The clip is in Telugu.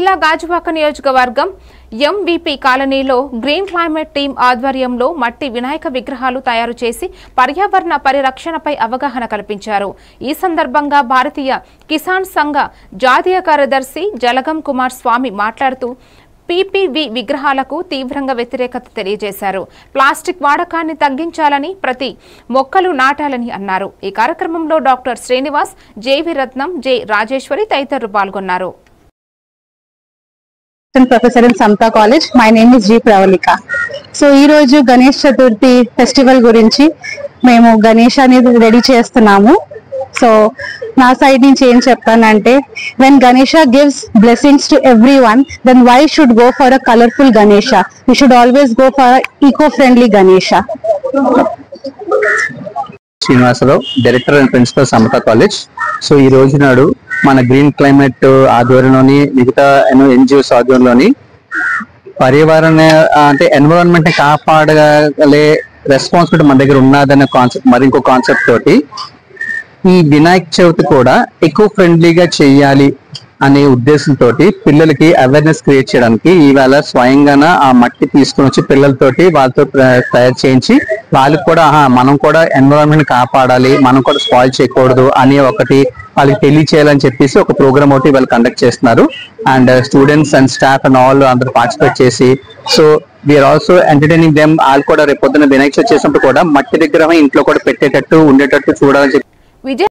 జిల్లా గాజువాక నియోజకవర్గం ఎంవిపి కాలనీలో గ్రీన్ క్లైమేట్ టీం ఆధ్వర్యంలో మట్టి వినాయక విగ్రహాలు తయారు చేసి పర్యావరణ పరిరక్షణపై అవగాహన కల్పించారు. ఈ సందర్భంగా భారతీయ కిసాన్ సంఘ జాతీయ కార్యదర్శి జలగం కుమార్ స్వామి మాట్లాడుతూ పీపీవి విగ్రహాలకు తీవ్రంగా వ్యతిరేకత తెలియజేశారు. ప్లాస్టిక్ వాడకాన్ని తగ్గించాలని, ప్రతి మొక్కలు నాటాలని అన్నారు. ఈ కార్యక్రమంలో డాక్టర్ శ్రీనివాస్, జేవి రత్నం, జె రాజేశ్వరి తదితరులు పాల్గొన్నారు. Professor in Samta College. My name is G. Pravalika. So ఈ రోజు గణేష్ చతుర్థి ఫెస్టివల్ గురించి మేము గణేష్ అనేది రెడీ చేస్తున్నాము. సో నా సైడ్ నుంచి ఏం చెప్తానంటే, when Ganesha gives blessings to everyone, then why should go for a colorful Ganesha? We should always go for a eco-friendly Ganesha. Srinivasarao, director and principal Samata college. So ఈ రోజు నాడు మన గ్రీన్ క్లైమేట్ ఆధ్వర్యంలోని మిగతా ఎన్జిఓస్ ఆధ్వర్యంలోని పర్యావరణ అంటే ఎన్విరాన్మెంట్ ని కాపాడగలే రెస్పాన్సిబిలిటీ మన దగ్గర ఉన్నదనే కాన్సెప్ట్, మరి ఇంకో కాన్సెప్ట్ తోటి ఈ వినాయక చవితి కూడా ఎకో ఫ్రెండ్లీగా చేయాలి అనే ఉద్దేశంతో పిల్లలకి అవేర్నెస్ క్రియేట్ చేయడానికి ఈవేళ స్వయంగా ఆ మట్టి తీసుకుని వచ్చి పిల్లలతోటి వాళ్ళతో తయారు చేయించి వాళ్ళకి కూడా మనం కూడా ఎన్విరాన్మెంట్ కాపాడాలి, మనం కూడా స్పాయిల్ చేయకూడదు అని ఒకటి వాళ్ళకి తెలియచేయాలని చెప్పేసి ఒక ప్రోగ్రామ్ ఒకటి వాళ్ళు కండక్ట్ చేస్తున్నారు. And students and staff and all అందరూ పార్టిసిపేట్ చేసి, so we are also entertaining them. వాళ్ళు కూడా రేపు పొద్దున్న వినాయక చవితి చేసినప్పుడు కూడా మట్టి విగ్రహం ఇంట్లో కూడా పెట్టేటట్టు ఉండేటట్టు చూడాలని చెప్పి